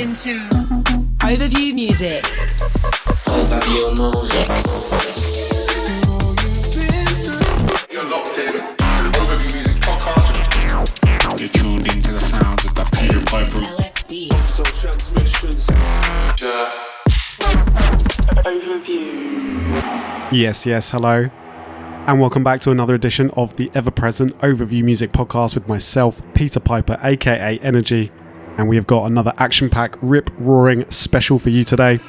into Overview Music. Overview Music. You're locked in to the Overview Music podcast. You're tuned into the sounds of the Piri LSD. So transmissions. Overview. Yes, hello. And welcome back to another edition of the ever-present Overview Music podcast with myself, Peter Piper, aka Energy. And we have got another action-packed, rip-roaring special for you today,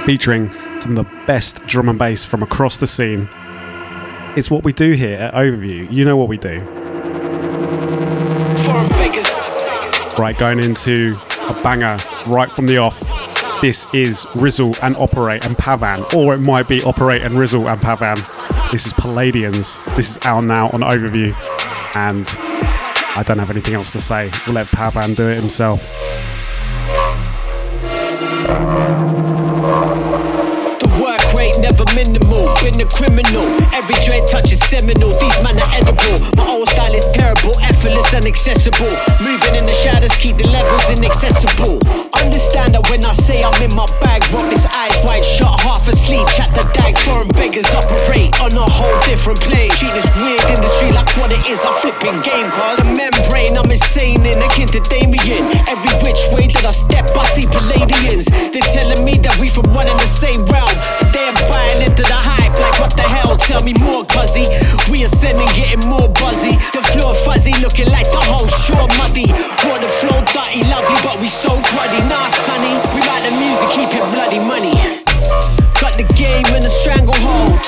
featuring some of the best drum and bass from across the scene. It's what we do here at Overview. You know what we do. Right, going into a banger right from the off. This is Rizzle and Operate and Pavan, or it might be Operate and Rizzle and Pavan. This is Pleiadians. This is out now on Overview, and I don't have anything else to say. We'll let Pavan do it himself. Work rate never minimal, been a criminal. Every dread touch is seminal, these man are edible. My old style is terrible, effortless and accessible. Moving in the shadows, keep the levels inaccessible. Understand that when I say I'm in my bag, rock this eyes wide shut, half asleep, chat the dag. Foreign beggars operate on a whole different plane. Treat this weird industry like what it is, I'm flipping game cars. The membrane, I'm insane in akin to Damien. Every which way that I step, I see Pleiadians. They're telling me that we from one in the same realm. Today I'm buying into the hype, like what the hell, tell me more cuzzy. We ascending, getting more buzzy. The floor fuzzy, looking like the whole shore muddy. Water flow dirty, lovely, but we so cruddy. Nah sonny, we write the music, keep it bloody money. Got the game in a stranglehold.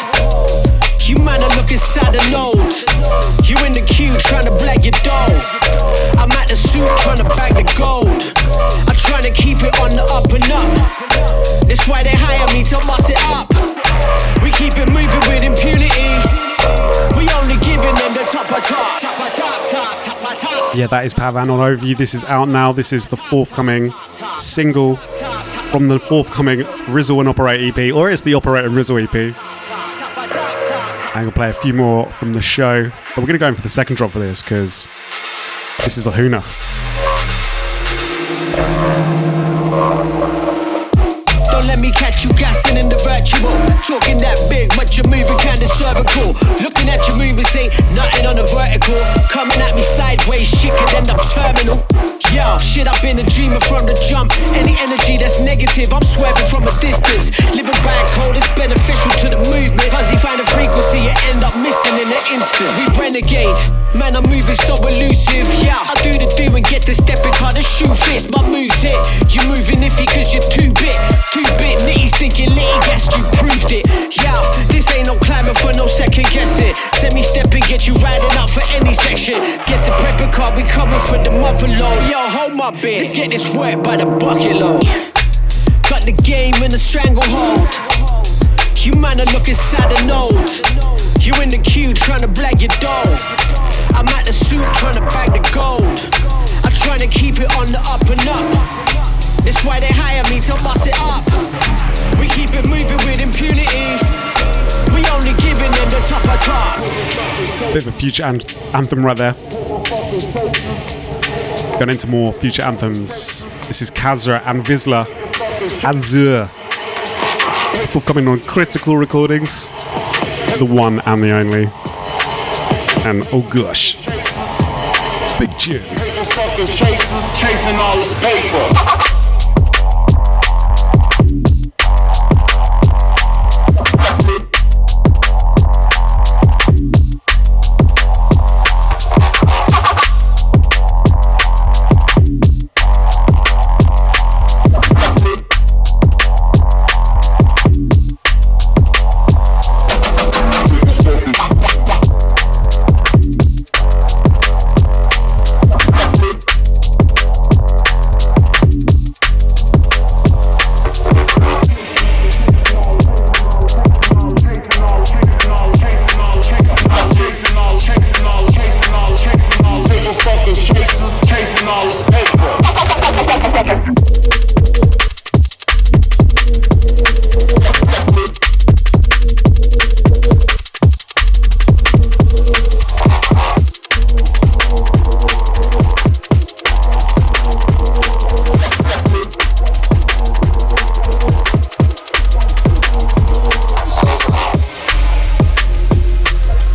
You man are looking sad and old. You in the queue trying to blag your dough. I'm at the suit trying to bag the gold. I'm trying to keep it on the up and up. That's why they hire me to bust it up. We keep it moving with impunity. We only giving them the top of top. Yeah, that is Pavan on Overview. This is out now. This is the forthcoming single from the forthcoming Rizzle and Operate EP, or it's the Operate and Rizzle EP. I'm going to play a few more from the show, but we're going to go in for the second drop for this, because this is a hooner. Don't let me catch you gassing in the virtual. Talking that big, but you're moving kinda cervical. Looking at your movements ain't nothing on the vertical. Coming at me sideways, shit could end up terminal. Yo, shit, I've been a dreamer from the jump. Any energy that's negative, I'm swerving from a distance. Living by a code is beneficial to the movement. Fuzzy find a frequency, you end up missing in an instant. We renegade, man, I'm moving so elusive. Yeah, I do the do and get the stepping car, the shoe fits. My moves hit, you moving iffy cause you're too big. Too bit, nitty's thinking litty, guess you proved it. Yeah, this ain't no climbing for no second guessing. Semi-stepping, get you riding up for any section. Get the prepper car, we coming for the mother load. Yo, hold my beer, let's get this wet by the bucket load. Got the game in a stranglehold. You man are looking sad and old. You in the queue trying to blag your dough. I'm at the suit trying to bag the gold. I'm trying to keep it on the up and up. That's why they hire me to bust it up. We keep it moving with impunity. We only giving them the top of top. Bit of a future anthem right there. Going into more future anthems. This is Kasra and VISLA, Azure. Forthcoming on Critical Recordings. The one and the only. And oh gosh, big tune. Chasing all this paper.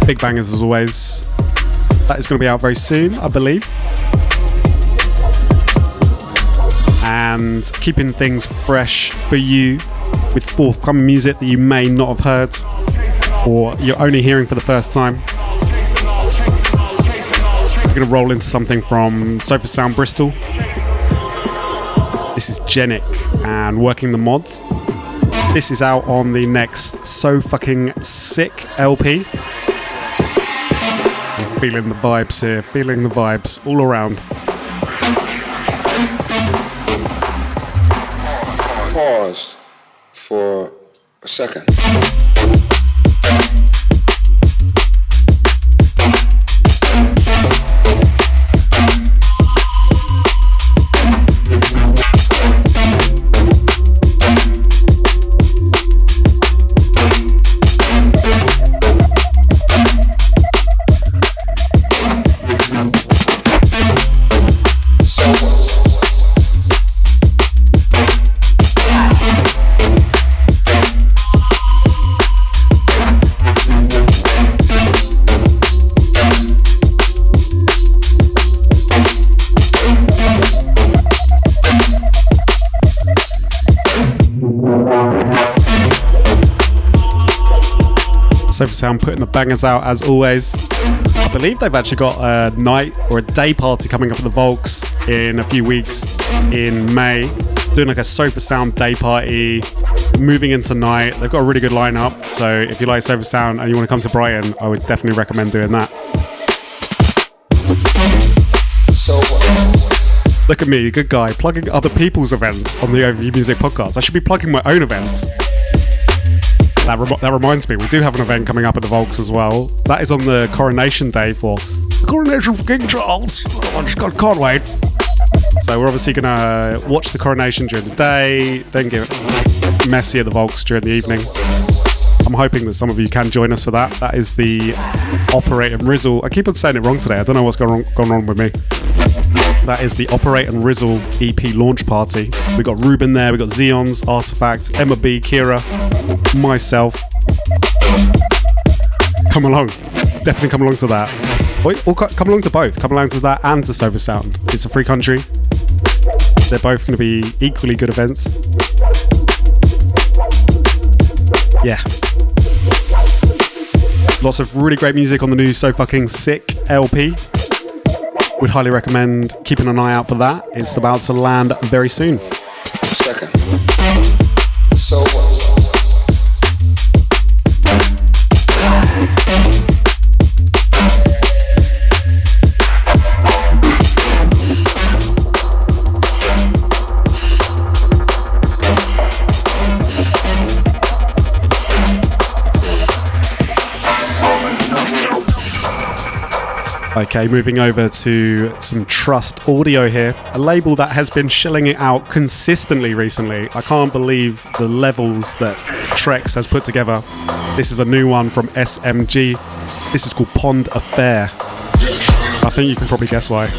Big bangers as always. That is going to be out very soon, I believe. And keeping things fresh for you with forthcoming music that you may not have heard or you're only hearing for the first time. We're going to roll into something from Sofa Sound Bristol. This is Genic and Working the Mods. This is out on the next So Fucking Sick LP. I'm feeling the vibes here, feeling the vibes all around. Paused for a second. Sofa Sound putting the bangers out as always. I believe they've actually got a night or a day party coming up at the Volks in a few weeks in May. Doing like a Sofa Sound day party, moving into night. They've got a really good lineup. So if you like Sofa Sound and you want to come to Brighton, I would definitely recommend doing that. Look at me, good guy, plugging other people's events on the Overview Music podcast. I should be plugging my own events. That reminds me, we do have an event coming up at the Volks as well. That is on the coronation day for the coronation of King Charles. Oh, I can't wait. So we're obviously going to watch the coronation during the day, then get messy at the Volks during the evening. I'm hoping that some of you can join us for that. That is the Operate and Rizzle. I keep on saying it wrong today. I don't know what's gone wrong with me. That is the Operate and Rizzle EP launch party. We got Ruben there, we got Xeons, Artifact, Emma B, Kira, myself. Come along. Definitely come along to that. Or come along to both. Come along to that and to Sofa Sound. It's a free country. They're both going to be equally good events. Yeah. Lots of really great music on the new So Fucking Sick LP. Would highly recommend keeping an eye out for that. It's about to land very soon. Second. So Okay, moving over to some Trust Audio here, a label that has been shelling it out consistently recently. I can't believe the levels that Trex has put together. This is a new one from SMG. This is called Pond Affair. I think you can probably guess why.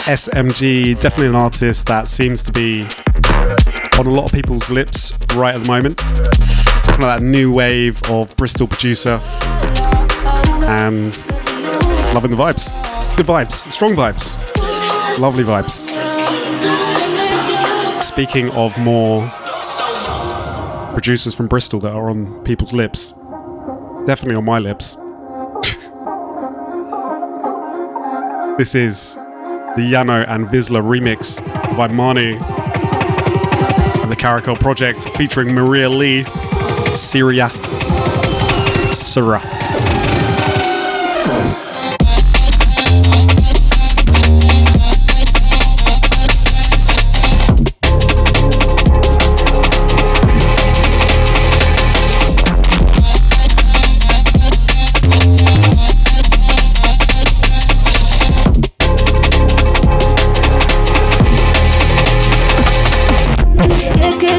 SMG, definitely an artist that seems to be on a lot of people's lips right at the moment. Kind of that new wave of Bristol producer, and loving the vibes. Good vibes, strong vibes. Lovely vibes. Speaking of more producers from Bristol that are on people's lips, definitely on my lips. This is the YAANO and VISLA remix of IMANU and the Caracal project featuring Maria-Lea, Syrah.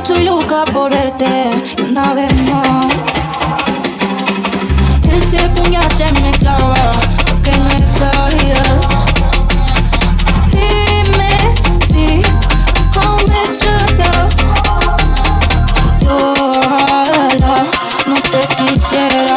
Estoy loca por verte una vez más. Ese puñal se me clava, que me traía. Dime si aún me trata. Yo ojalá no te quisiera.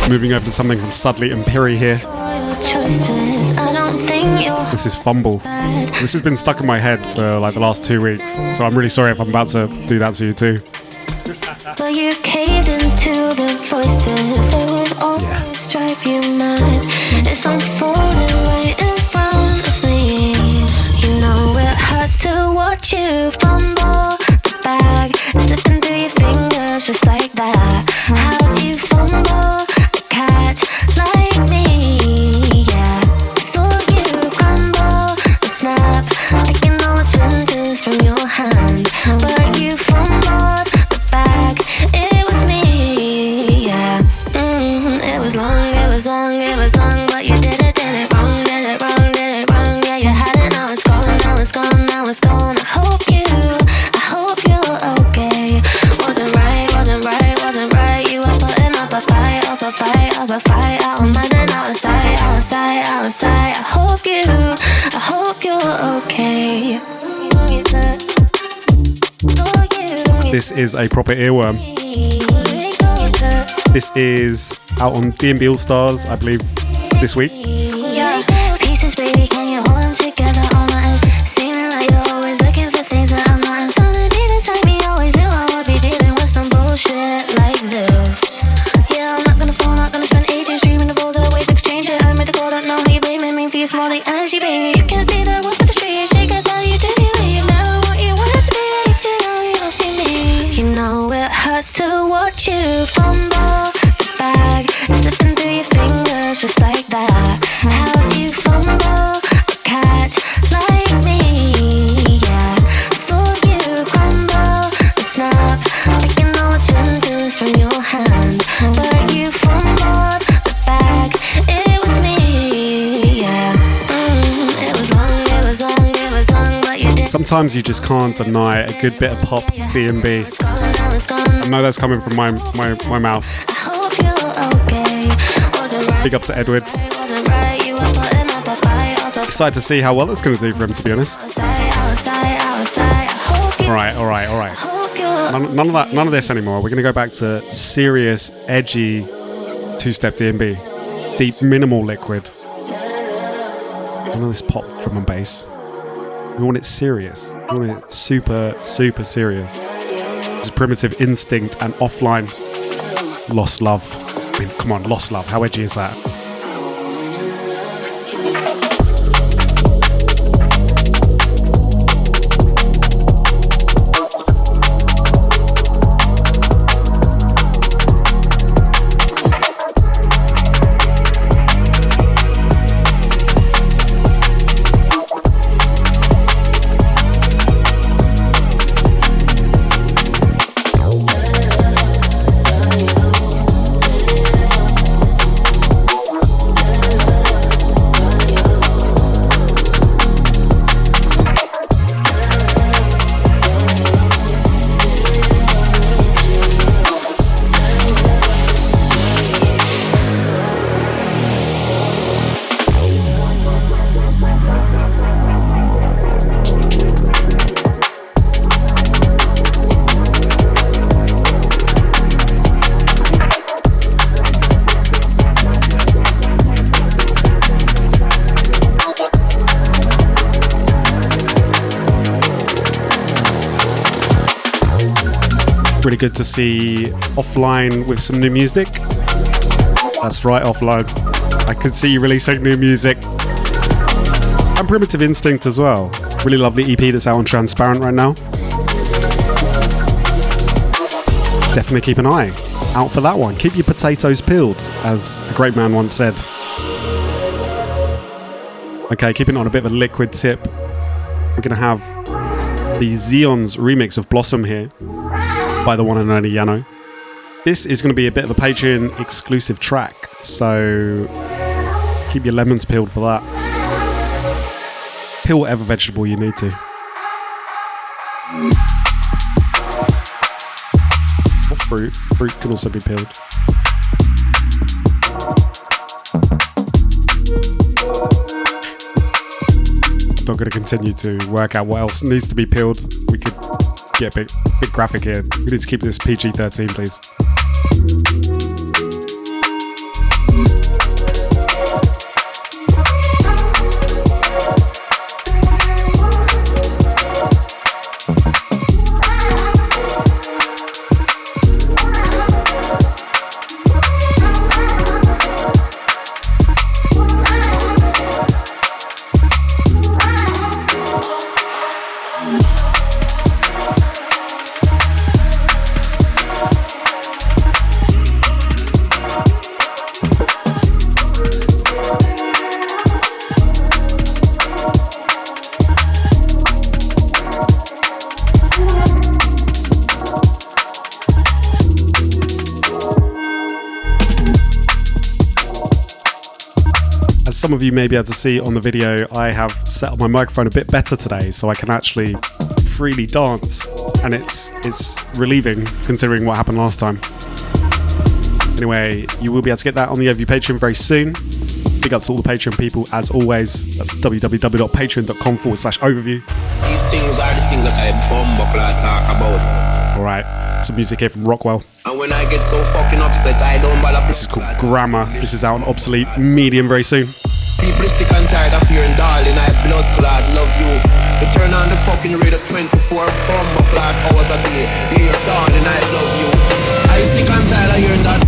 Moving over to something from Sudley and Piri here. This is Fumble. This has been stuck in my head for like the last 2 weeks, so I'm really sorry if I'm about to do that to you too. But you caved into the voices, they would always drive you mad. It's unfolding right in front of me. You know it hurts to watch you fumble the bag, slipping through your fingers just like that. How'd you fumble a catch like me? Yeah, so you crumble and snap like you know it's splinters from your hand. But you fumbled the bag, it was me. Yeah, it was long, it was long, it was long, but you did it wrong, did it wrong, did it wrong. Yeah, you had it, now it's gone, now it's gone, now it's gone. I hope you're okay. Wasn't right, wasn't right, wasn't right. You were putting up a fight, up a fight, up a fight. Out of mind and out of sight, out of sight, out of sight. I hope you're okay. This is a proper earworm. This is out on D&B Allstars, I believe, this week. Yeah, pieces, baby, can you hold them together all night? Seeming like you're always looking for things that I'm not. Something deep inside me always knew I would be dealing with some bullshit like this. Yeah, I'm not gonna fall, not gonna spend ages dreaming of all the ways I could change it. I made the call, don't know how you blaming me for your small energy, baby. You can see the wood for the tree, shake us how you do me. You know what you want to be, at least you know you don't see me. You know it hurts to watch you fumble the bag, slipping through your fingers just like that. How'd you fumble a catch like me? Yeah, so you crumble and snap like you know it's splinters from your hand. But you fumbled the bag, it was me. Yeah, it was long, it was long, it was long, but you did. Sometimes you just can't deny a good bit of pop D&B. I know that's coming from my mouth. Big up to Edward. Excited to see how well it's going to do for him, to be honest. Alright. None of this anymore. We're going to go back to serious, edgy, two-step D&B. Deep, minimal liquid. None of this pop drum and bass. We want it serious. We want it super, super serious. Just Primitive Instinct and Offline. Lost Love. I mean, come on, Lost Love. How edgy is that? Really good to see Offline with some new music. That's right, Offline. I could see you releasing new music. And Primitive Instinct as well. Really lovely EP that's out on Transparent right now. Definitely keep an eye out for that one. Keep your potatoes peeled, as a great man once said. Okay, keeping on a bit of a liquid tip. We're going to have the Xeon's remix of Blossom here by the one and only YAANO. This is going to be a bit of a Patreon exclusive track, so keep your lemons peeled for that. Peel whatever vegetable you need to. Or fruit. Fruit can also be peeled. Not going to continue to work out what else needs to be peeled. We could get a bit graphic here. We need to keep this PG-13, please. Some of you may be able to see on the video, I have set up my microphone a bit better today so I can actually freely dance, and it's relieving considering what happened last time. Anyway, you will be able to get that on the Overview Patreon very soon. Big up to all the Patreon people as always. That's www.patreon.com/overview. These things are the things that I talk about. Alright, some music here from Rockwell. And when I get so fucking upset, I don't bother. This is called GRAMMA. This is out on Obsolete Medium very soon. People sick and tired of hearing darling, I blood clot, love you. You turn on the fucking radio 24 bomb clot hours a day. You hear darling, I love you. I sick and tired of hearing that.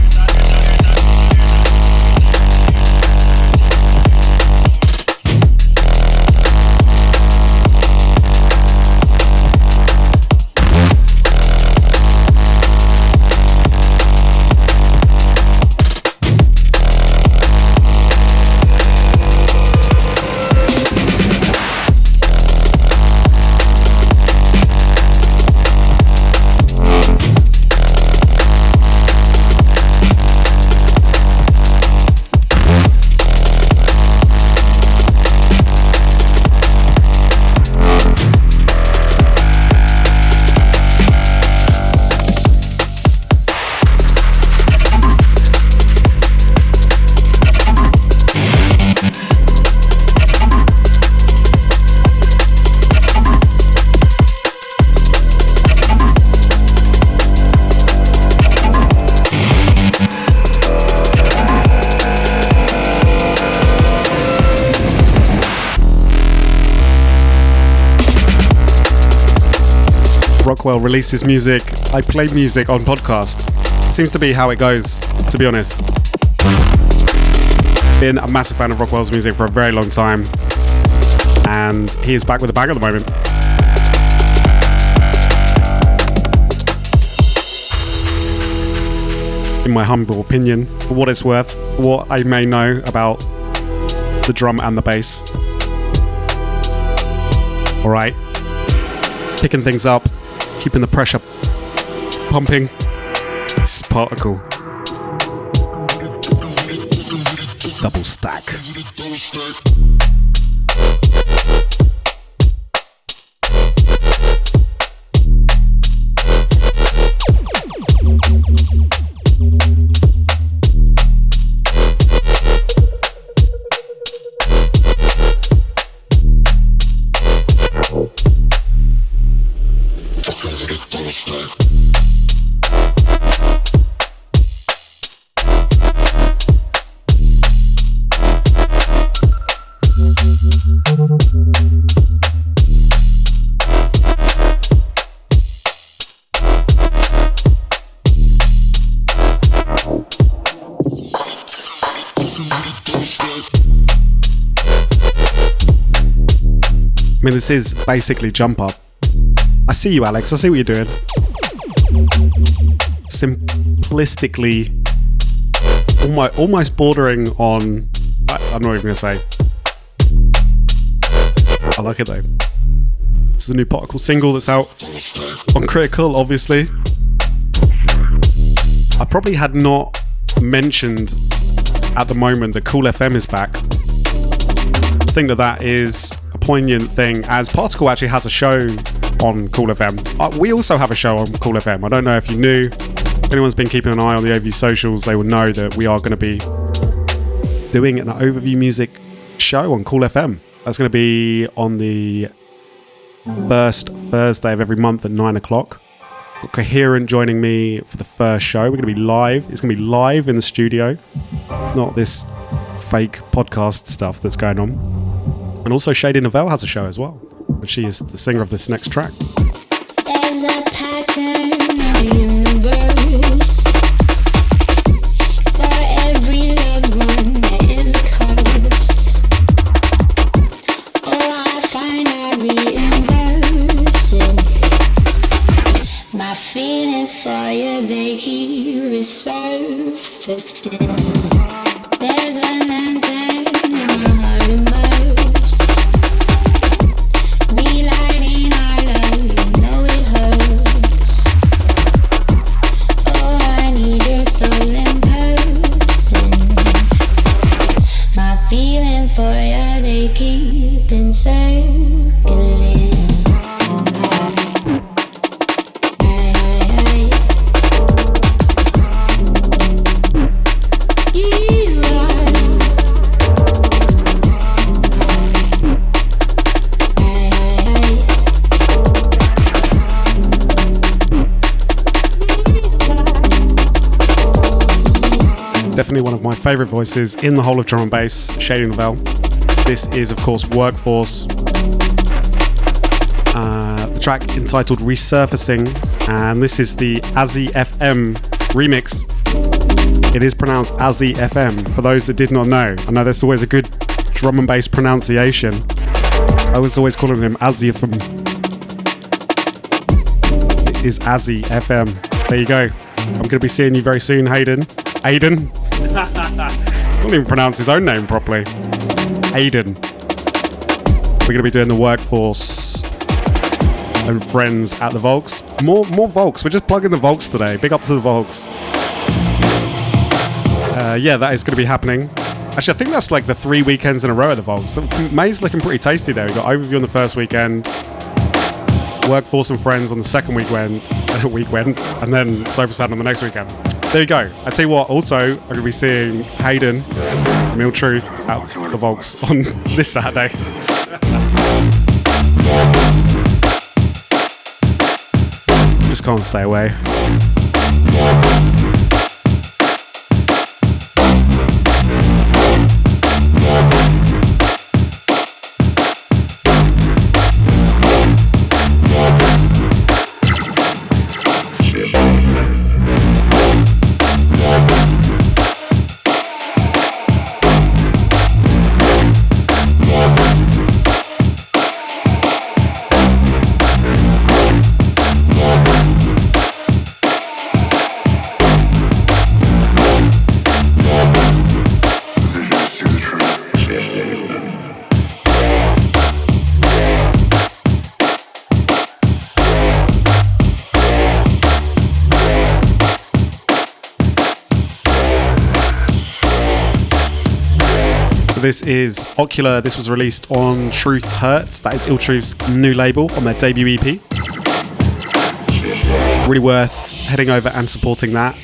Rockwell releases music, I play music on podcast. Seems to be how it goes, to be honest. Been a massive fan of Rockwell's music for a very long time, and he is back with a bang at the moment. In my humble opinion, for what it's worth, what I may know about the drum and the bass. Alright, picking things up, keeping the pressure pumping. This is Particle. Double stack. I mean, this is basically jump up. I see you, Alex. I see what you're doing. Simplistically, almost bordering on... I'm not even going to say. I like it though. This is a new Particle single that's out on Critical, obviously. I probably had not mentioned at the moment that Cool FM is back. I think that is a poignant thing, as Particle actually has a show on Cool FM. We also have a show on Cool FM. I don't know if you knew. If anyone's been keeping an eye on the Overview socials, they will know that we are going to be doing an Overview music show on Cool FM. That's going to be on the first Thursday of every month at 9 o'clock. Got Coherent joining me for the first show. We're going to be live. It's going to be live in the studio, not this fake podcast stuff that's going on. And also Shady Novell has a show as well, and she is the singer of this next track. There's a pattern of the universe. For every loved one there is a curse. Oh, I find I reimburse it. My feelings for you, they keep resurfacing. There's an anthem in my heart immersed. Relighting our love, you know it hurts. Oh, I need your soul in person. My feelings for you, they keep encircling. Definitely one of my favourite voices in the whole of drum and bass, Shady Novell. This is, of course, Workforce. The track entitled Resurfacing, and this is the Azifm remix. It is pronounced Azifm, for those that did not know. I know there's always a good drum and bass pronunciation. I was always calling him Azifm. It is Azifm. There you go. I'm going to be seeing you very soon, Hayden. Aiden? Can't even pronounce his own name properly. Aiden. We're going to be doing the Workforce and friends at the Volks. More Volks. We're just plugging the Volks today. Big up to the Volks. Yeah, that is going to be happening. Actually, I think that's like the 3 weekends in a row at the Volks. May's looking pretty tasty there. We've got Overview on the first weekend, Workforce and friends on the second weekend, and then Sofa Sad on the next weekend. There you go. I tell you what, also, I'm going to be seeing Hayden, Real Truth, at the Volks on this Saturday. Just can't stay away. This is Ocular. This was released on Truth Hertz. That is Ill Truth's new label on their debut EP. Really worth heading over and supporting that.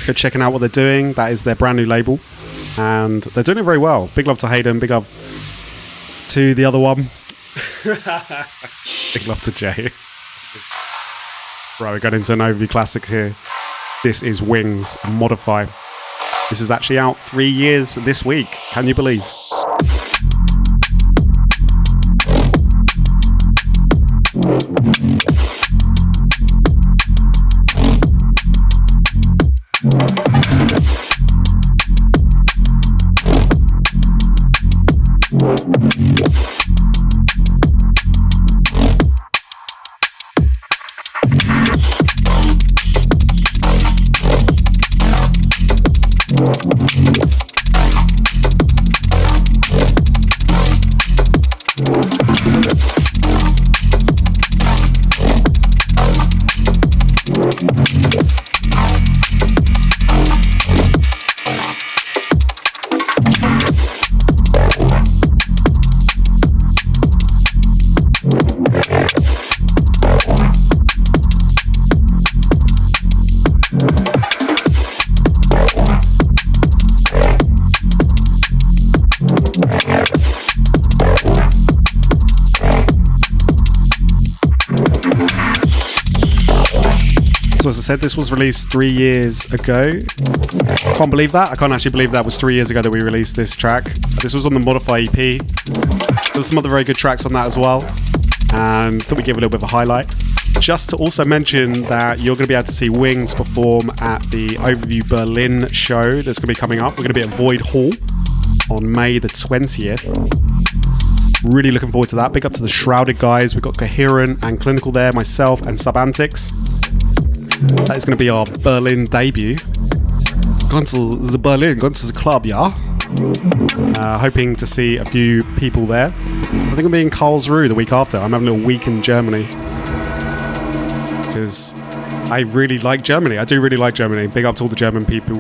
Go checking out what they're doing. That is their brand new label. And they're doing it very well. Big love to Hayden. Big love to the other one. Big love to Jay. Right, we're going into an overview classic here. This is Wingz, Modify. This is actually out 3 years this week. Can you believe? So as I said, this was released 3 years ago. Can't believe that. I can't actually believe that was 3 years ago that we released this track. This was on the Modify EP. There was some other very good tracks on that as well. And thought we'd give a little bit of a highlight. Just to also mention that you're going to be able to see Wingz perform at the Overview Berlin show that's going to be coming up. We're going to be at Void Hall on May the 20th. Really looking forward to that. Big up to the Shrouded guys. We've got Coherent and Klinical there, myself and Subantics. That is going to be our Berlin debut. Gone to the Berlin, gone to the club, yeah? Hoping to see a few people there. I think I'm being Karlsruhe the week after. I'm having a little week in Germany. Because I really like Germany. I do really like Germany. Big up to all the German people.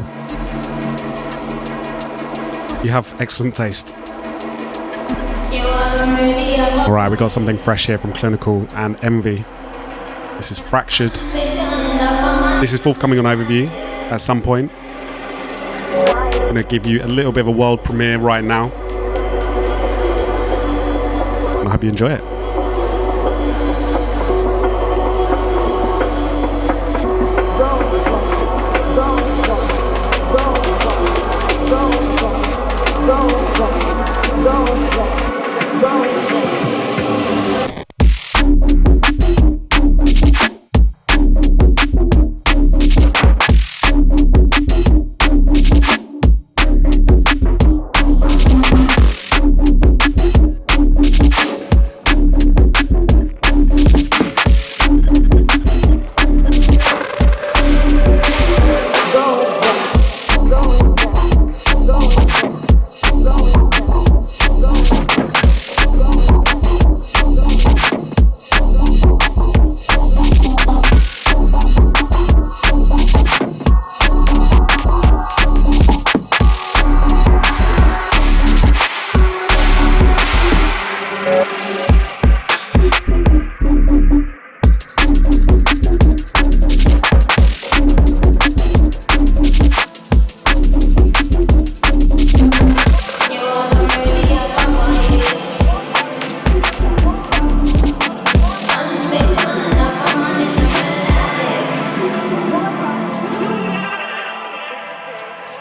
You have excellent taste. Alright, we got something fresh here from Clinical and Envy. This is Fractured. This is forthcoming on Overview at some point. I'm going to give you a little bit of a world premiere right now. And I hope you enjoy it.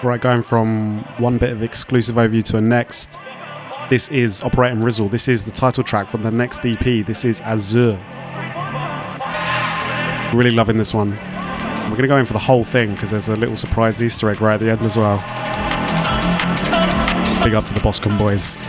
Right, going from one bit of exclusive overview to a next. This is Operating Rizzle. This is the title track from the next EP. This is Azure. Really loving this one. We're going to go in for the whole thing because there's a little surprise Easter egg right at the end as well. Big up to the Boscombe boys.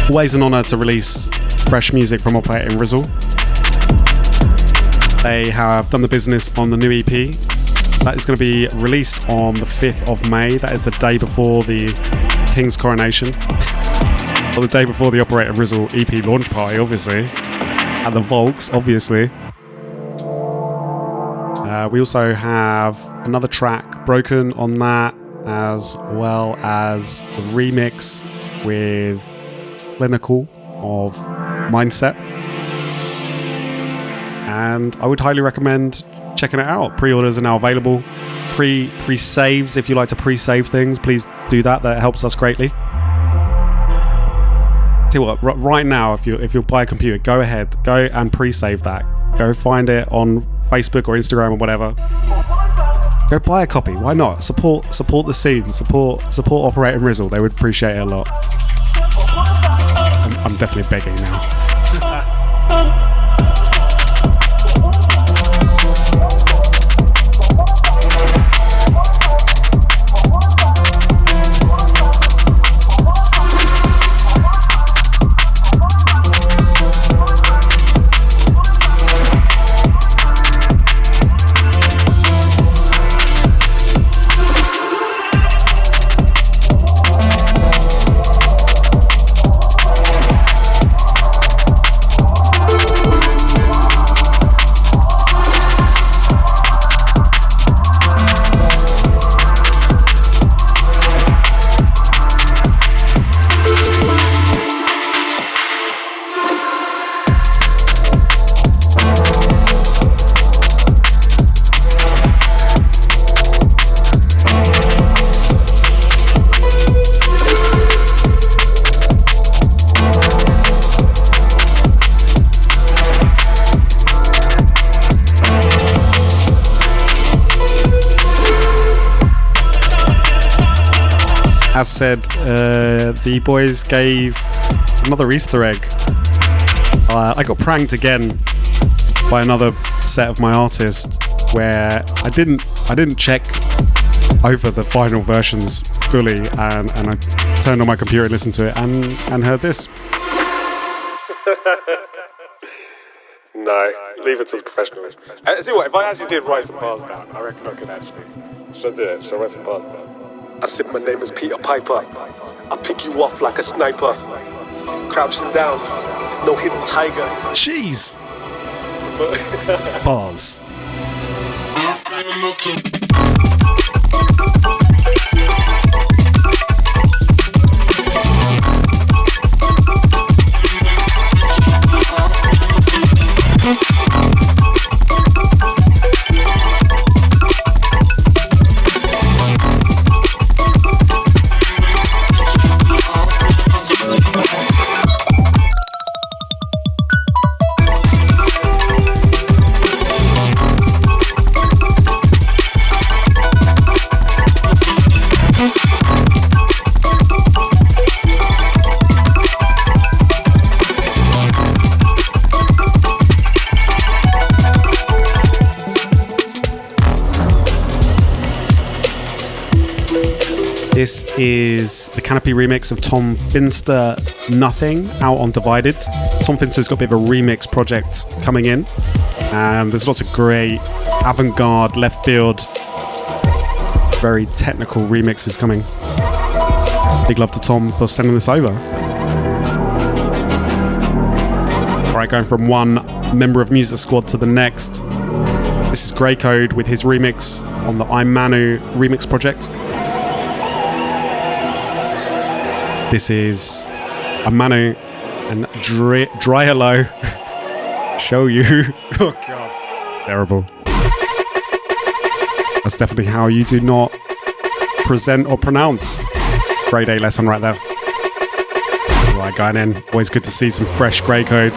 Always an honour to release fresh music from Operating Rizzle. They have done the business on the new EP. That is going to be released on the 5th of May. That is the day before the King's coronation. Or the day before the Operating Rizzle EP launch party, obviously. At the Volks, obviously. We also have another track, Broken, on that, as well as the remix with Klinical of Mindset. And I would highly recommend checking it out. Pre-orders are now available. Pre-saves, if you like to pre-save things, please do that. That helps us greatly. Tell you what, right now, if you buy a computer, go ahead, go and pre-save that. Go find it on Facebook or Instagram or whatever. Go buy a copy. Why not? Support the scene. Support Operator and Rizzle. They would appreciate it a lot. I'm definitely begging now. As said, the boys gave another Easter egg. I got pranked again by another set of my artists where I didn't check over the final versions fully, and I turned on my computer and listened to it and heard this. No, leave it to the professionals. I tell you what, if I actually did write some bars down, I reckon I could actually. Should I do it? Should I write some bars down? I said my name is Peter Piper. I pick you off like a sniper. Crouching down, no hidden tiger. Jeez. Bars. This is the Canopy remix of Tom Finster, Nothing, out on DIVIDID. Tom Finster's got a bit of a remix project coming in, and there's lots of great avant-garde, left field, very technical remixes coming. Big love to Tom for sending this over. Alright, going from one member of Music Squad to the next. This is Grey Code with his remix on the IMANU remix project. This is IMANU and Dry Hello. Show you. Oh god. Terrible. That's definitely how you do not present or pronounce. Grade A lesson right there. Right, going in. Always good to see some fresh Grey Code.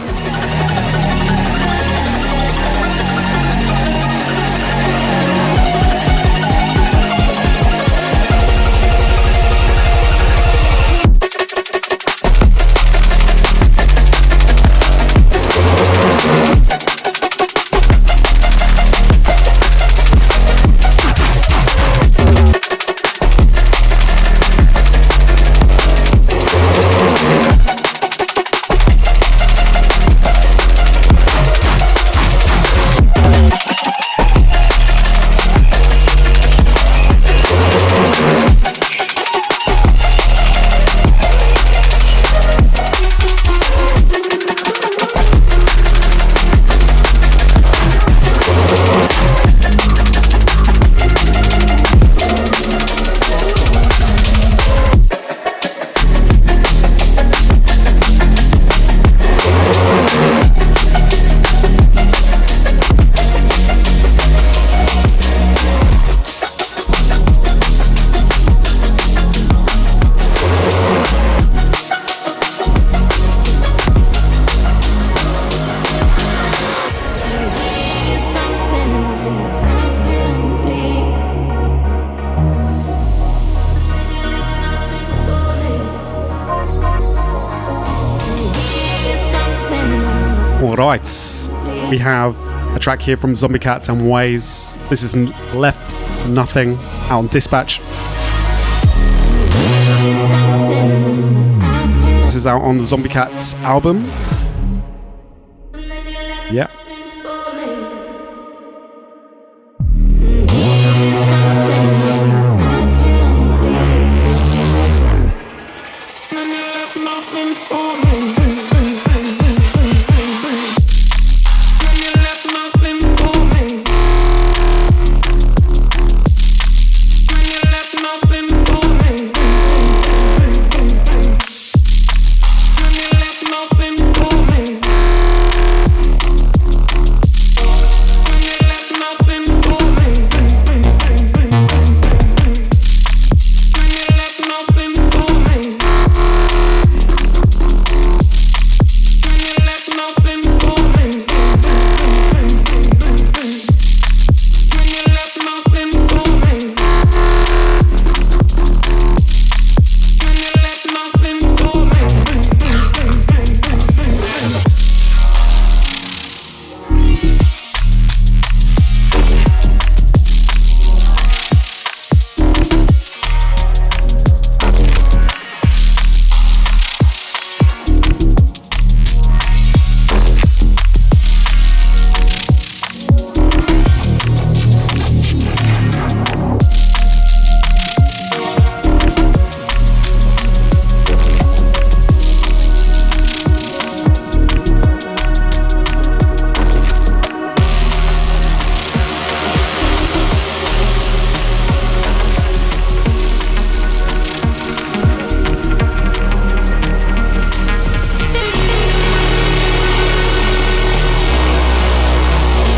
Right, we have a track here from Zombie Cats and Ways. This is Left Nothing out on Dispatch. This is out on the Zombie Cats album. Yeah.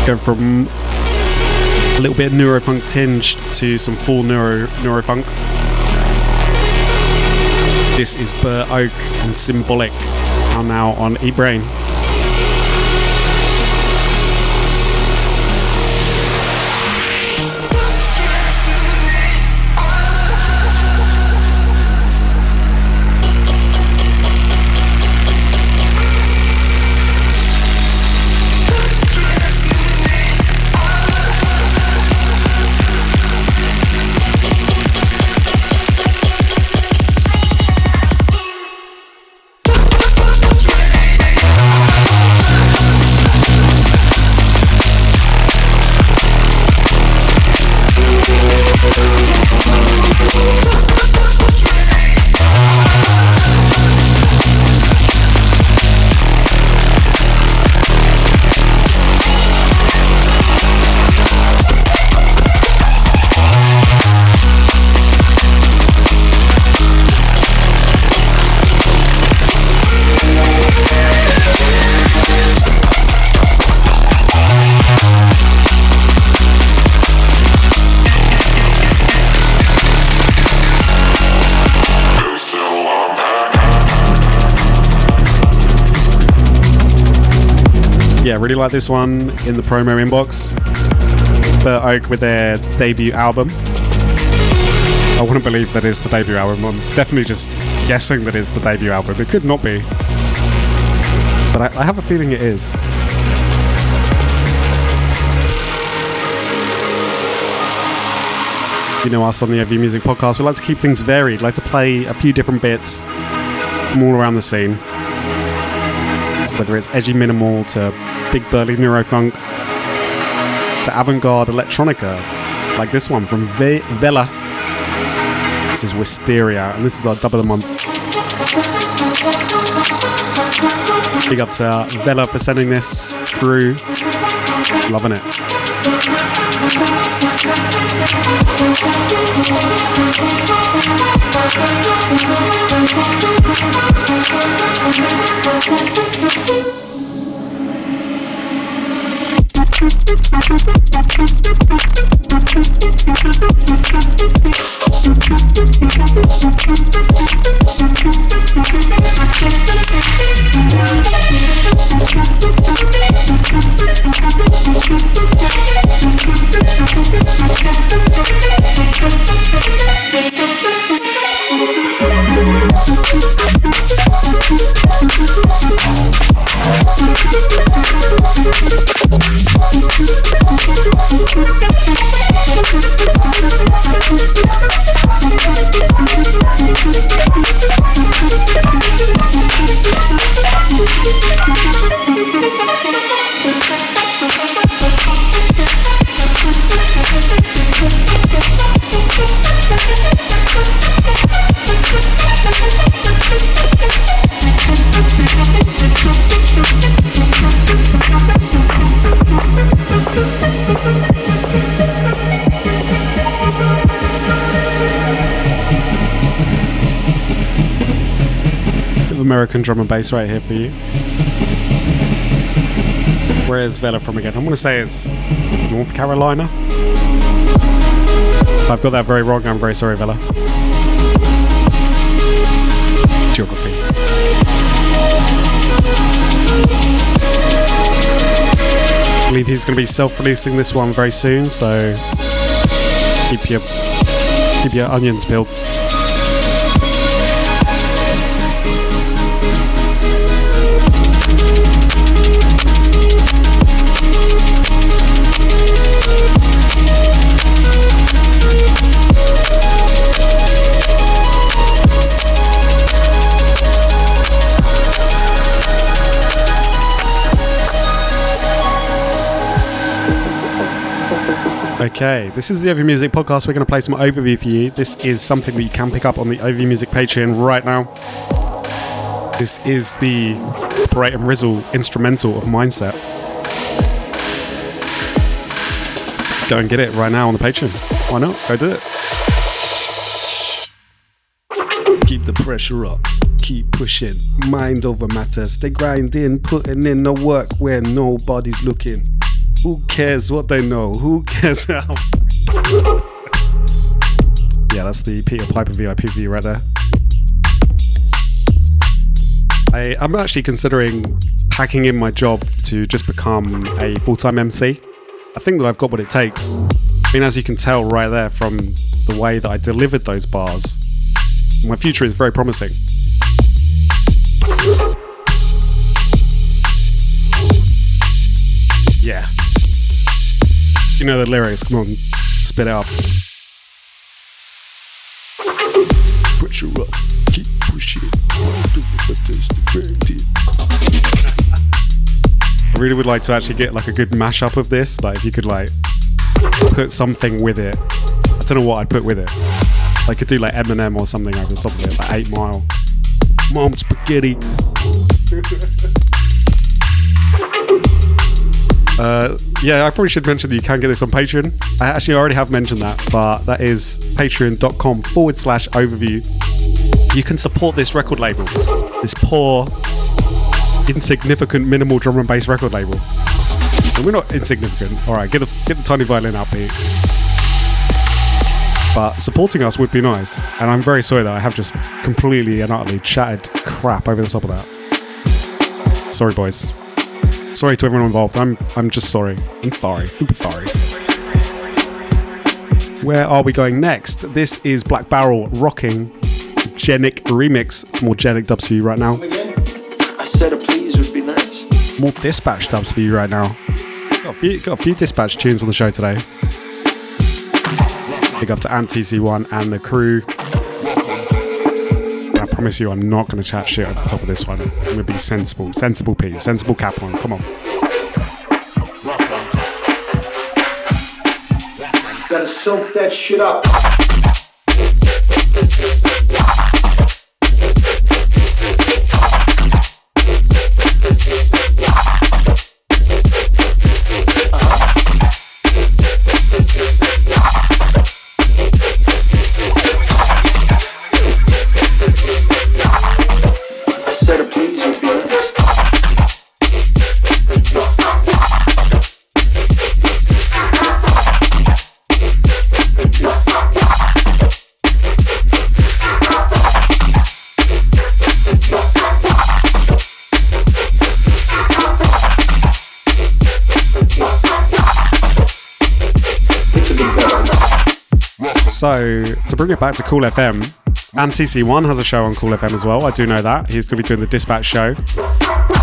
Go from a little bit of neurofunk tinged to some full neurofunk. This is Burr Oak and Symbolic, are now on Eat Brain. Yeah, really like this one in the promo inbox. Burr Oak with their debut album. I wouldn't believe that is the debut album. I'm definitely just guessing that is the debut album. It could not be. But I have a feeling it is. You know us on the AV Music Podcast, we like to keep things varied, like to play a few different bits from all around the scene. Whether it's edgy minimal to big burly neurofunk to avant-garde electronica, like this one from VISLA. This is Wisteria, and this is our dub of the month. Big up to VISLA for sending this through. Loving it. American drum and bass right here for you. Where is Vela from again? I'm going to say it's North Carolina. If I've got that very wrong, I'm very sorry, Vela. Geography. I believe he's going to be self-releasing this one very soon, so keep your onions peeled. Okay, this is the Overview Music podcast. We're going to play some overview for you. This is something that you can pick up on the Overview Music Patreon right now. This is the Operate and Rizzle instrumental of Mindset. Go and get it right now on the Patreon. Why not? Go do it. Keep the pressure up. Keep pushing. Mind over matter. Stay grinding. Putting in the work where nobody's looking. Who cares what they know? Who cares how? Yeah, that's the Peter Piper VIP view right there. I'm actually considering packing in my job to just become a full-time MC. I think that I've got what it takes. I mean, as you can tell right there from the way that I delivered those bars, my future is very promising. Yeah. You know the lyrics, come on, spit it up. Pressure up, keep pushing. I really would like to actually get like a good mashup of this. Like if you could like put something with it. I don't know what I'd put with it. I could do like Eminem or something over the top of it, like 8 Mile. Mom spaghetti. Yeah, I probably should mention that you can get this on Patreon. I actually already have mentioned that, but that is patreon.com/overview. You can support this record label, this poor, insignificant, minimal drum and bass record label. And we're not insignificant. All right, get the tiny violin out, Pete. But supporting us would be nice. And I'm very sorry that I have just completely and utterly chatted crap over the top of that. Sorry, boys. Sorry to everyone involved. I'm just sorry. I'm sorry. Super sorry. Where are we going next? This is Black Barrel rocking Genic remix. More Genic dubs for you right now. I said a please would be nice. More Dispatch dubs for you right now. Got a few Dispatch tunes on the show today. Big up to AntTC1 and the crew. I promise you I'm not going to chat shit at the top of this one. I'm going to be sensible. Sensible P. Sensible cap on. Come on. Gotta soak that shit up. So, to bring it back to Cool FM, AntTC1 has a show on Cool FM as well. I do know that. He's going to be doing the Dispatch show.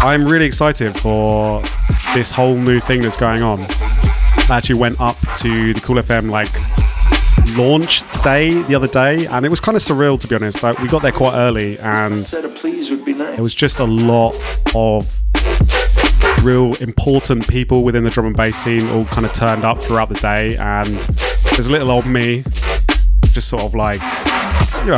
I'm really excited for this whole new thing that's going on. I actually went up to the Cool FM like launch day the other day, and it was kind of surreal, to be honest. Like, we got there quite early, and it was just a lot of real important people within the drum and bass scene all kind of turned up throughout the day, and there's little old me just sort of like, you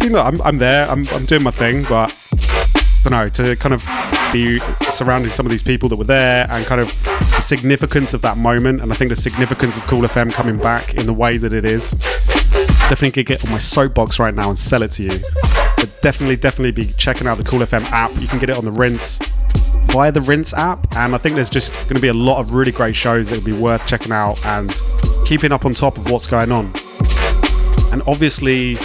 know I'm there, I'm doing my thing, but I don't know, to kind of be surrounding some of these people that were there and kind of the significance of that moment, and I think the significance of Cool FM coming back in the way that it is, definitely could get on my soapbox right now and sell it to you. But definitely be checking out the Cool FM app. You can get it on the Rinse via the Rinse app, and I think there's just going to be a lot of really great shows that will be worth checking out and keeping up on top of what's going on. And obviously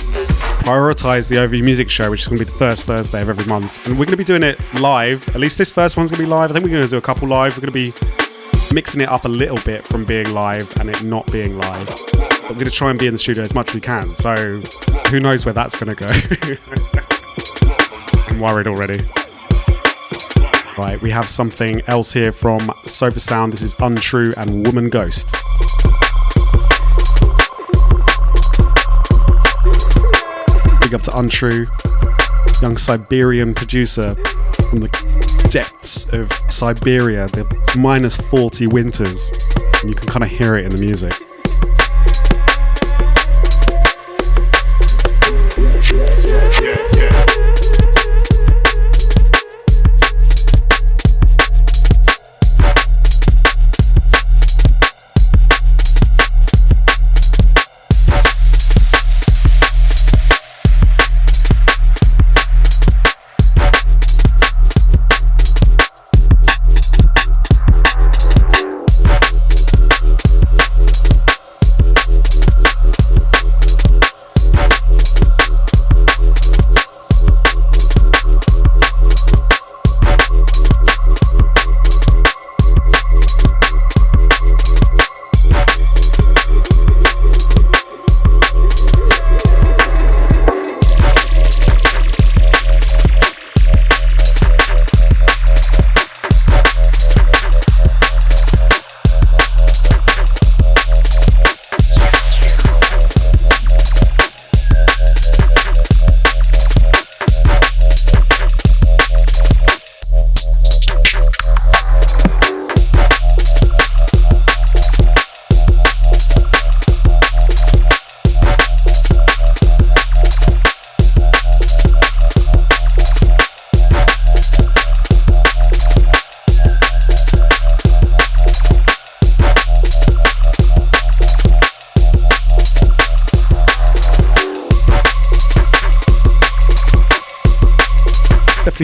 prioritize the Overview Music Show, which is going to be the first Thursday of every month, and we're going to be doing it live. At least this first one's going to be live. I think we're going to do a couple live. We're going to be mixing it up a little bit from being live and it not being live, but we're going to try and be in the studio as much as we can, so who knows where that's going to go. I'm worried already. Right, we have something else here from Sofa Sound. This is Untrue and Woman Ghost. Big up to Untrue, young Siberian producer from the depths of Siberia, the -40 winters, and you can kind of hear it in the music.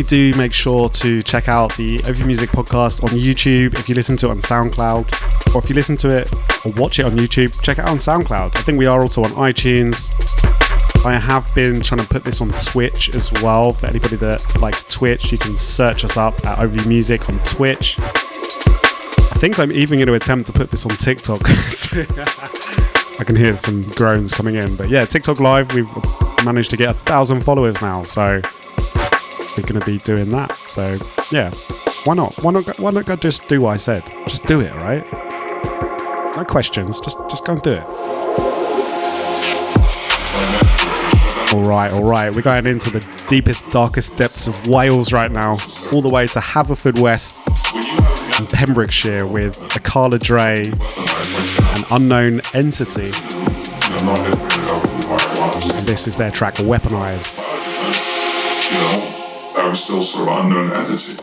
Do make sure to check out the Overview Music podcast on YouTube. If you listen to it on SoundCloud, or if you listen to it or watch it on YouTube, check it out on SoundCloud. I think we are also on iTunes. I have been trying to put this on Twitch as well. For anybody that likes Twitch, you can search us up at Overview Music on Twitch. I think I'm even going to attempt to put this on TikTok. I can hear some groans coming in, but yeah, TikTok Live, we've managed to get 1,000 followers now, so we're going to be doing that. So yeah, why not go just do what I said? Just do it, right? No questions, just go and do it. All right, we're going into the deepest, darkest depths of Wales right now, all the way to Haverfordwest and Pembrokeshire with Akala Dre, An Unknown Entity, and this is their track Weaponize. I was still sort of unknown entity.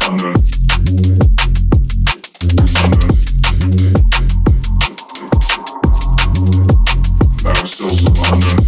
Unknown. I was still sort of unknown.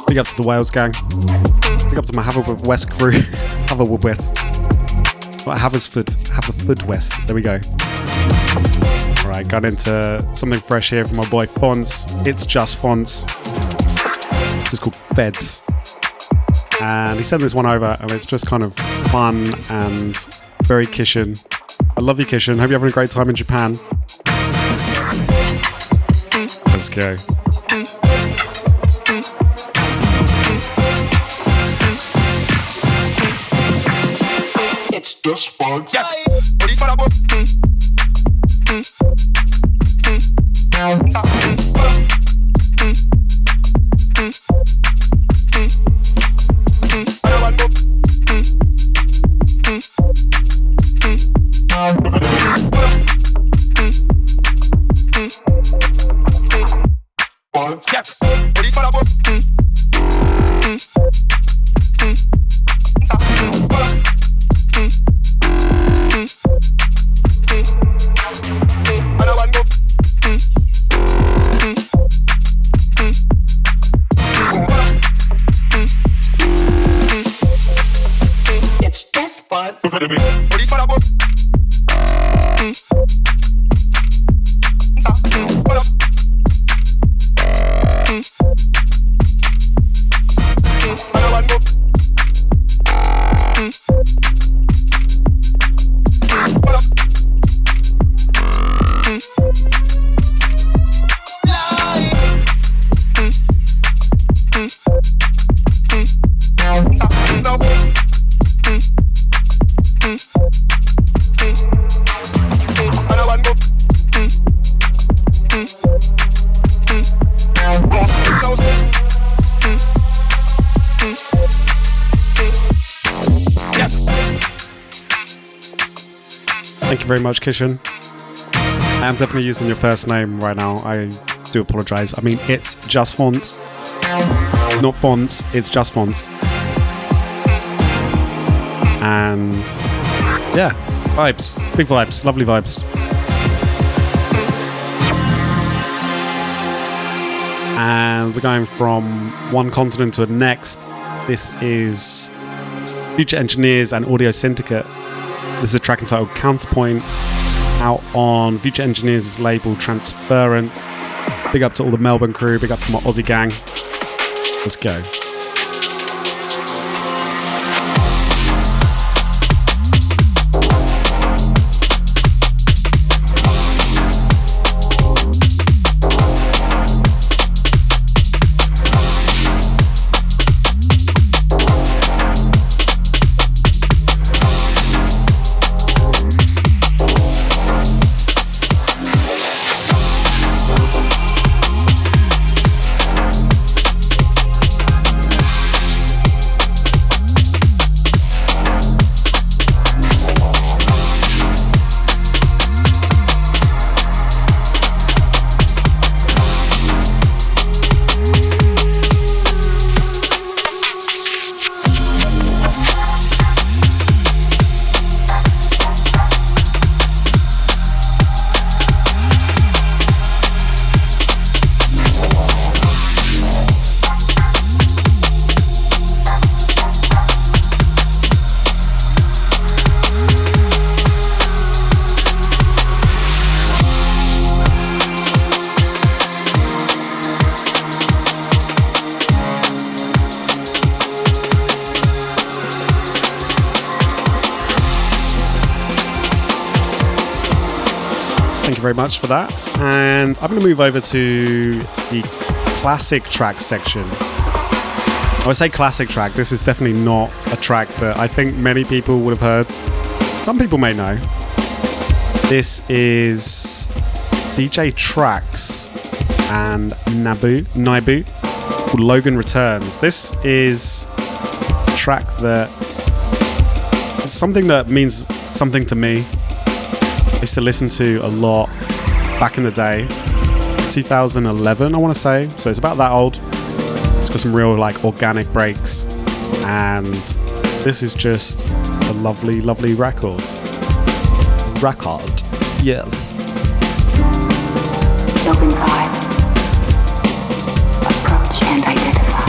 Big up to the Wales gang. Big up to my Haverfordwest crew. Haverfordwest. Not Haverfordwest. There we go. Right, got into something fresh here from my boy Fonts. It's just Fonts. This is called Feds. And he sent this one over, and it's just kind of fun and very Kishin. I love you, Kishin. Hope you're having a great time in Japan. Let's go. It's just fun. Thank you very much, Kishin. I am definitely using your first name right now. I do apologize. I mean, it's just Fonts. Not Fonts, it's just Fonts. And yeah, vibes. Big vibes. Lovely vibes. And we're going from one continent to the next. This is Future Engineers and Audio Syndicate. This is a track entitled Counterpoint, out on Future Engineers' label Transference. Big up to all the Melbourne crew, big up to my Aussie gang. Let's go. Very much for that, and I'm going to move over to the classic track section. I would say classic track. This is definitely not a track that I think many people would have heard. Some people may know. This is DJ Trax and Naibu called Logan Returns. This is a track that is something that means something to me. I used to listen to a lot back in the day, 2011 I want to say, so it's about that old. It's got some real like organic breaks, and this is just a lovely record. Yes. Open vibe. Approach and identify.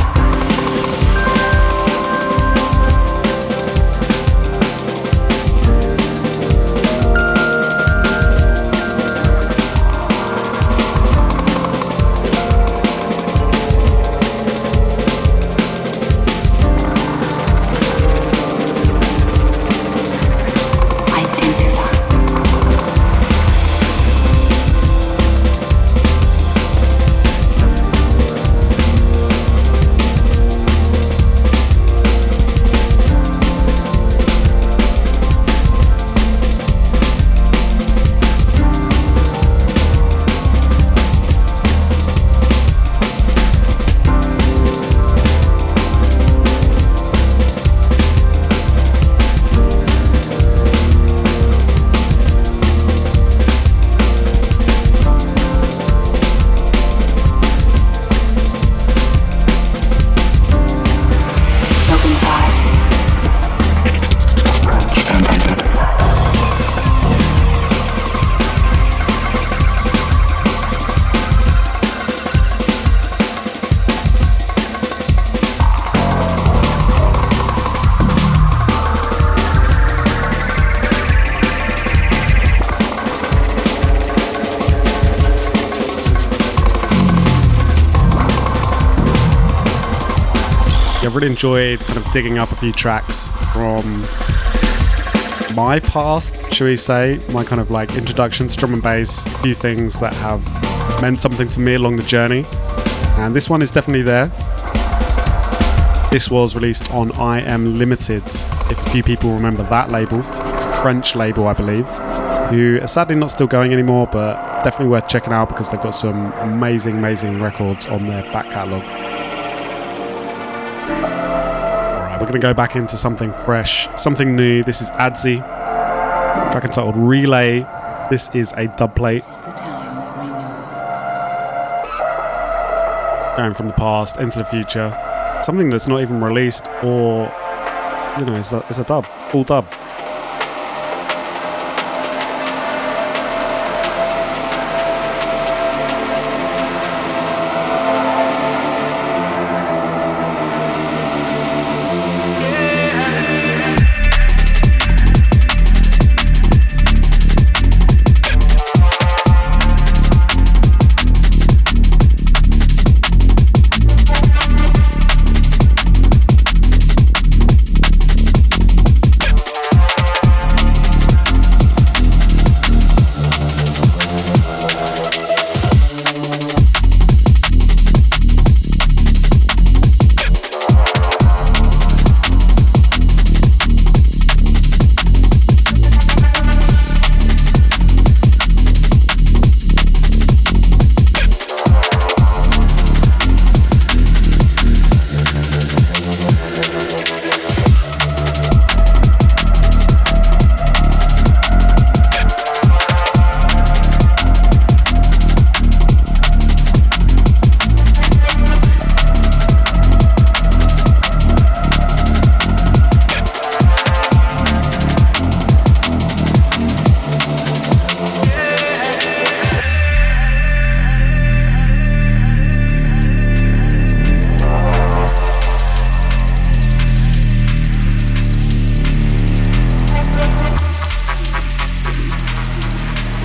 I've really enjoyed kind of digging up a few tracks from my past, shall we say, my kind of like introduction to drum and bass, a few things that have meant something to me along the journey, and this one is definitely there. This was released on I Am Limited, if a few people remember that label, French label I believe, who are sadly not still going anymore, but definitely worth checking out because they've got some amazing records on their back catalogue. We're going to go back into something fresh, something new. This is Adzi, track entitled Relay. This is a dub plate. Going from the past into the future. Something that's not even released, or, you know, it's a dub, full dub.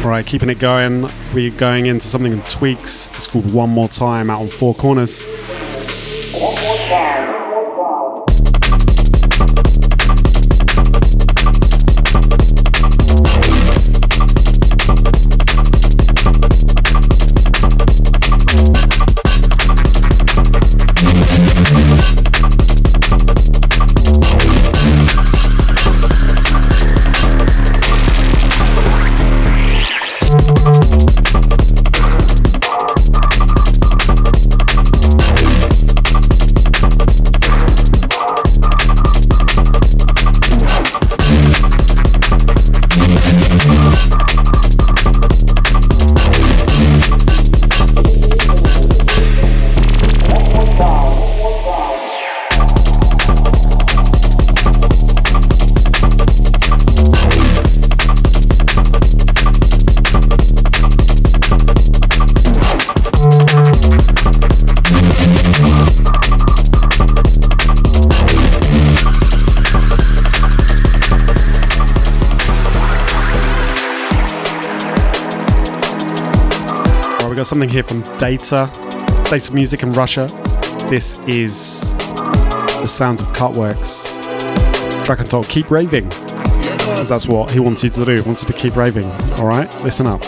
Right, keeping it going, we're going into something in Tweaks. It's called One More Time, out on Four Corners. One more time. Got something here from Data Music in Russia. This is the sound of Cutworks. Track entitled Keep Raving, because that's what he wants you to do. He wants you to keep raving. Alright, listen up.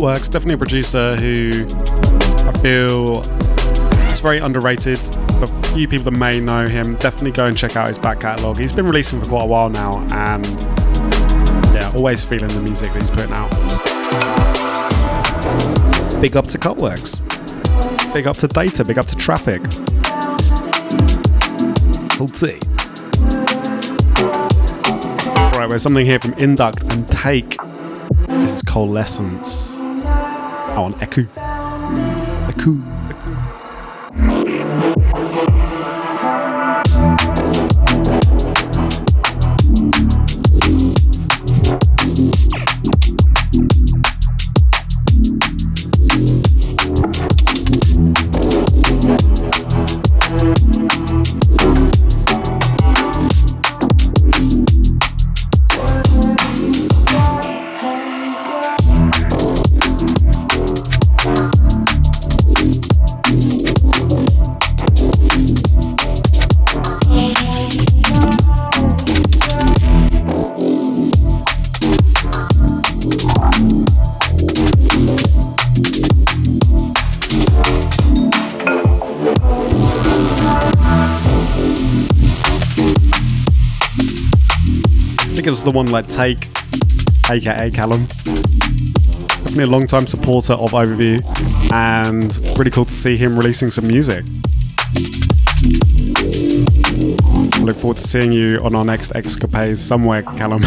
Cutworks, definitely a producer who I feel is very underrated. For a few people that may know him, definitely go and check out his back catalogue. He's been releasing for quite a while now, and yeah, always feeling the music that he's putting out. Big up to Cutworks. Big up to Data. Big up to Traffic. Allstars. Right, there's something here from Induct and Take. This is Coalescence. Oh, on Eku. Eku. I think it was the one like Take, aka Callum. Definitely a long time supporter of Overview, and really cool to see him releasing some music. I look forward to seeing you on our next escapades somewhere, Callum.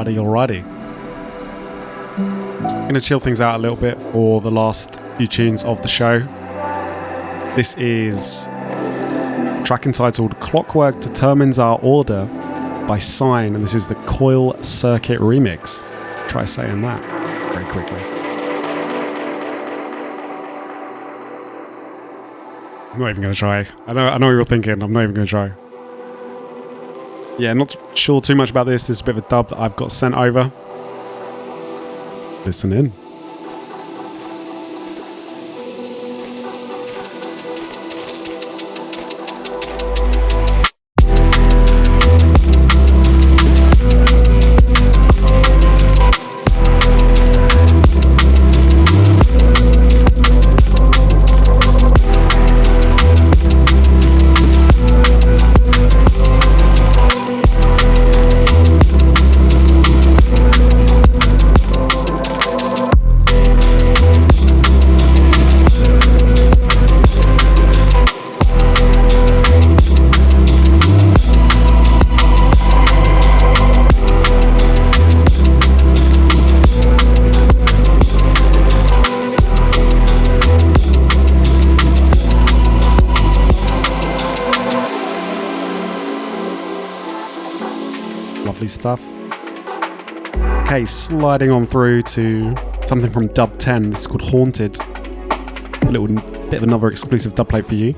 Alrighty. I'm going to chill things out a little bit for the last few tunes of the show. This is a track entitled Clockwork Determines Our Order by Sign, and this is the Coil Circuit remix. Try saying that very quickly. I'm not even going to try. I know what you're thinking. I'm not even going to try. Yeah, not sure too much about this. This is a bit of a dub that I've got sent over. Listen in. Stuff. Okay, sliding on through to something from Dub 10. This is called Haunted. A little bit of another exclusive dub plate for you.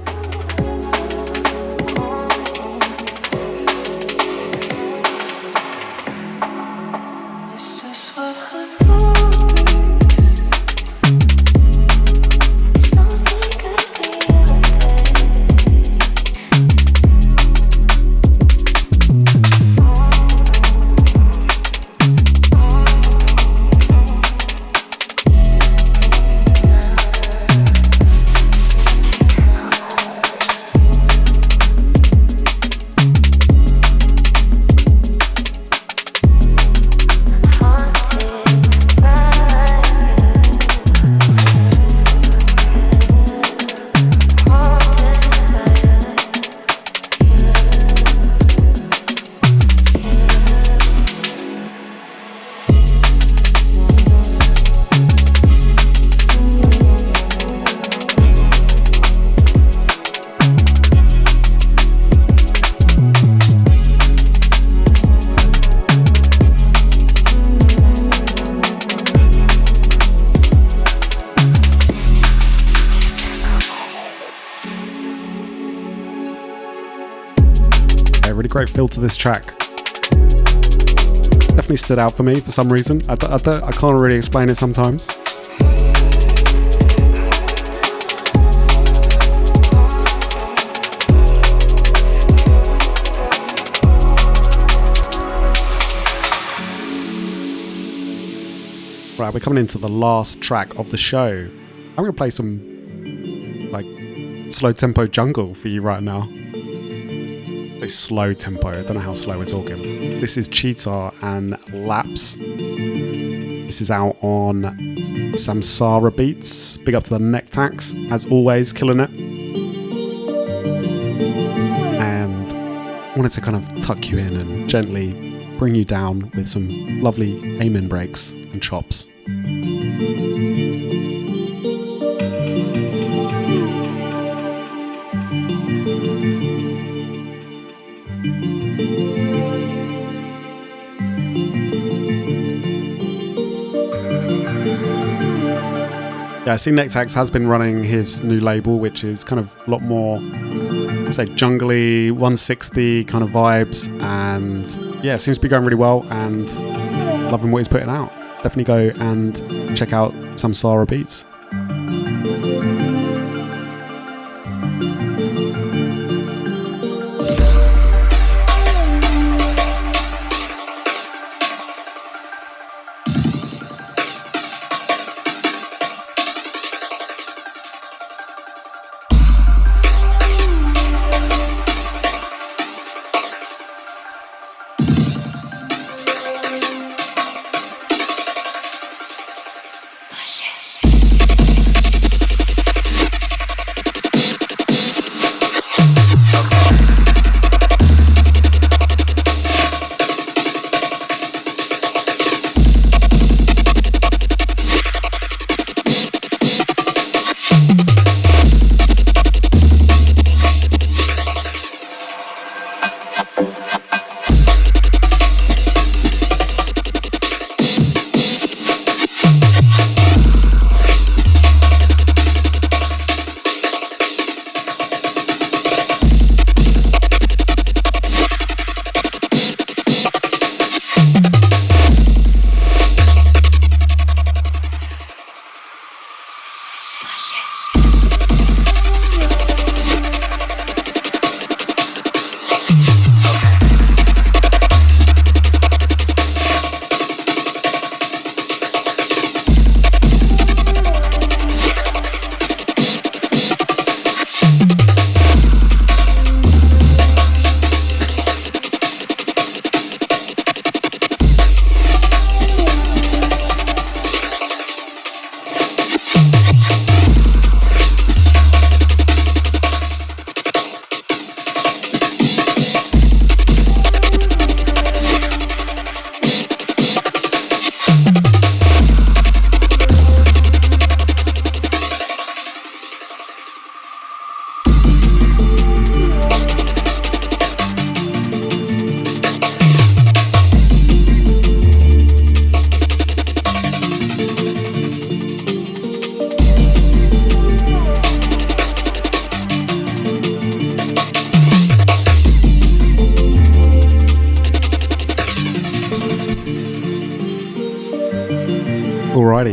really great feel to this track. Definitely stood out for me for some reason. I can't really explain it sometimes. Right, we're coming into the last track of the show. I'm going to play some like slow tempo jungle for you right now. Say slow tempo, I don't know how slow we're talking. This is Cheetah and Lapse. This is out on Samsara Beats. Big up to the neck tax, as always, killing it. And I wanted to kind of tuck you in and gently bring you down with some lovely amen breaks and chops. Yeah, I see Nectax has been running his new label, which is kind of a lot more, say, jungly, 160 kind of vibes, and yeah, it seems to be going really well, and loving what he's putting out. Definitely go and check out Samsara Beats.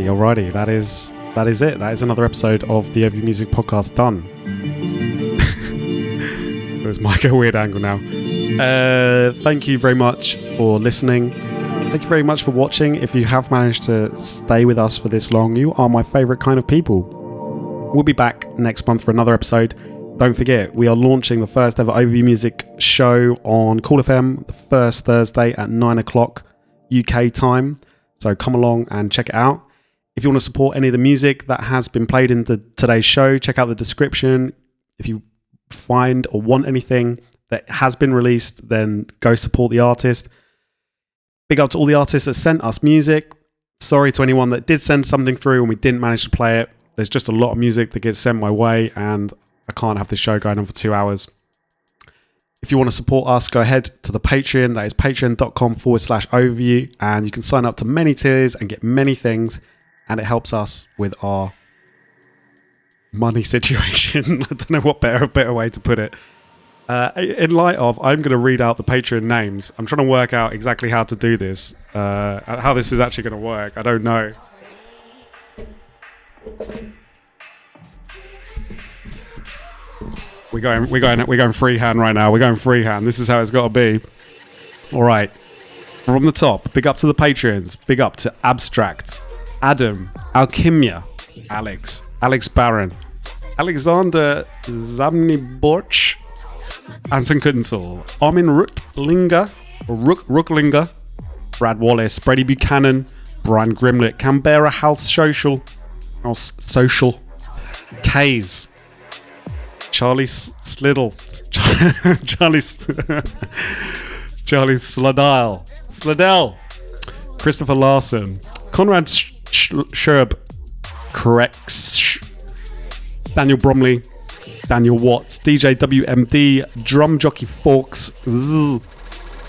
Alrighty, that is it. That is another episode of the Overview Music Podcast done. There's Mike at a weird angle now. Thank you very much for listening. Thank you very much for watching. If you have managed to stay with us for this long, you are my favourite kind of people. We'll be back next month for another episode. Don't forget, we are launching the first ever Overview Music show on Cool FM the first Thursday at 9 o'clock UK time. So come along and check it out. If you want to support any of the music that has been played in today's show, check out the description. If you find or want anything that has been released, then go support the artist. Big up to all the artists that sent us music. Sorry to anyone that did send something through and we didn't manage to play it. There's just a lot of music that gets sent my way and I can't have the show going on for 2 hours. If you want to support us, go ahead to the Patreon. That is patreon.com/overview. And you can sign up to many tiers and get many things. And it helps us with our money situation. I don't know what better way to put it. In light of, I'm going to read out the Patreon names. I'm trying to work out exactly how to do this. How this is actually going to work. I don't know. We're going freehand right now. We're going freehand. This is how it's got to be. All right. From the top, big up to the Patreons. Big up to Abstract, Adam, Alchemia, Alex Barron, Alexander Zamniborch, Anton Kudenzel, Armin Rooklinger, Brad Wallace, Brady Buchanan, Brian Grimlett, Canberra House Social, Kays, Charlie Sliddle, Charlie Slidell, Christopher Larson, Conrad Sherb, Correx, Daniel Bromley, Daniel Watts, DJ WMD, Drum Jockey Forks,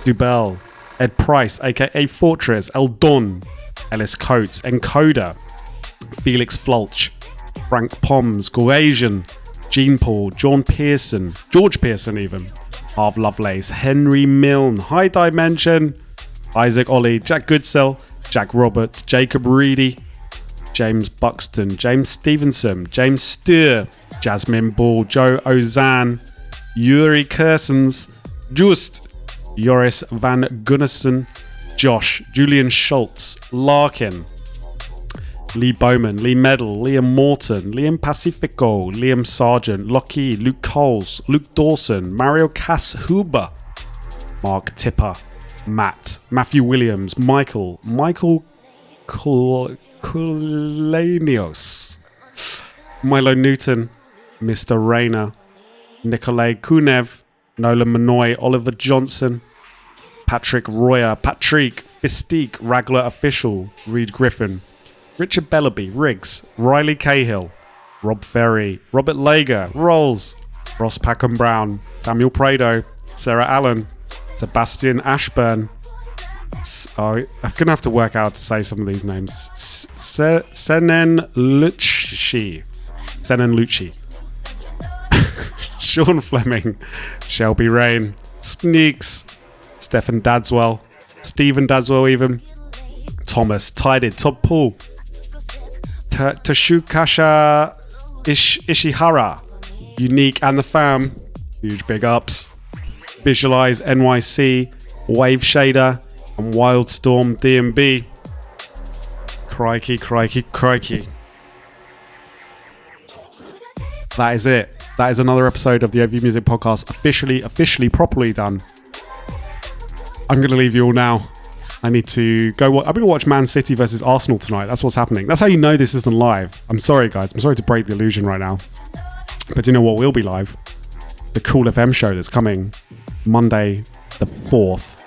Dubell, Ed Price, aka Fortress, Eldon, Ellis Coates, Encoder, Felix Flulch, Frank Poms, Gauasian, Gene Paul, George Pearson even, Harv Lovelace, Henry Milne, High Dimension, Isaac Ollie, Jack Goodsell, Jack Roberts, Jacob Reedy, James Buxton, James Stevenson, James Steer, Jasmine Ball, Joe Ozan, Yuri Kersens, Just, Joris Van Gunnison, Josh, Julian Schultz, Larkin, Lee Bowman, Lee Medal, Liam Morton, Liam Pacifico, Liam Sargent, Lockie, Luke Coles, Luke Dawson, Mario Cass-Huber, Mark Tipper, Matt, Matthew Williams, Michael Kulanios, Milo Newton, Mr. Rayner, Nikolay Kunev, Nolan Manoy, Oliver Johnson, Patrick Royer, Patrick, Fistique, Ragler Official, Reed Griffin, Richard Bellaby, Riggs, Riley Cahill, Rob Ferry, Robert Lager, Rolls, Ross Packham Brown, Samuel Prado, Sarah Allen, Sebastian Ashburn. I'm going to have to work out to say some of these names. Senen Lucci. Sean Fleming, Shelby Rain, Sneaks, Stephen Dadswell, Stephen Dadswell even, Thomas, Tided, Todd Paul, Tashukasha Ishihara, Unique and the Fam, huge big ups, Visualize NYC, Wave Shader, and Wildstorm DMB. Crikey. That is it. That is another episode of the OV Music Podcast officially, properly done. I'm going to leave you all now. I need to go. I'm going to watch Man City versus Arsenal tonight. That's what's happening. That's how you know this isn't live. I'm sorry, guys. I'm sorry to break the illusion right now. But you know what will be live? The Cool FM show that's coming Monday the 4th.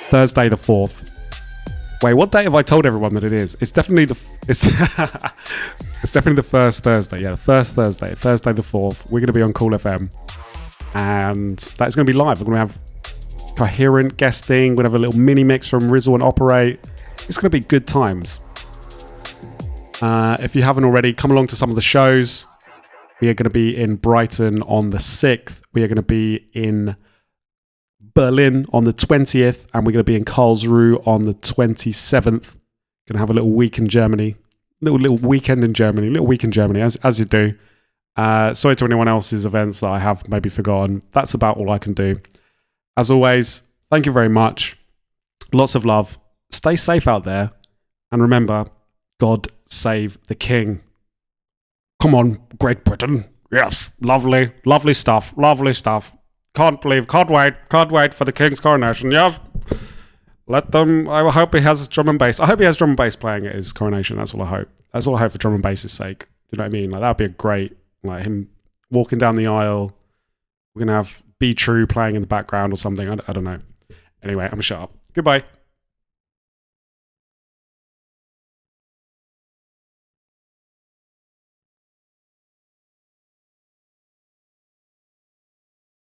Thursday the 4th. Wait, what date have I told everyone that it is? It's definitely it's definitely the first Thursday. Yeah, the first Thursday. Thursday the 4th. We're going to be on Cool FM. And that's going to be live. We're going to have coherent guesting. We're going to have a little mini mix from Rizzle and Operate. It's going to be good times. If you haven't already, come along to some of the shows. We are going to be in Brighton on the 6th. We are going to be in Berlin on the 20th. And we're going to be in Karlsruhe on the 27th. Going to have a little week in Germany. Little weekend in Germany. Little week in Germany, as you do. Sorry to anyone else's events that I have maybe forgotten. That's about all I can do. As always, thank you very much. Lots of love. Stay safe out there. And remember, God save the King. Come on, Great Britain. Yes, lovely stuff. Can't wait for the King's coronation. Yes. Let them, I hope he has drum and bass. I hope he has drum and bass playing at his coronation. That's all I hope. That's all I hope for drum and bass's sake. Do you know what I mean? Like, that'd be a great, like him walking down the aisle. We're going to have Be True playing in the background or something. I don't know. Anyway, I'm going to shut up. Goodbye.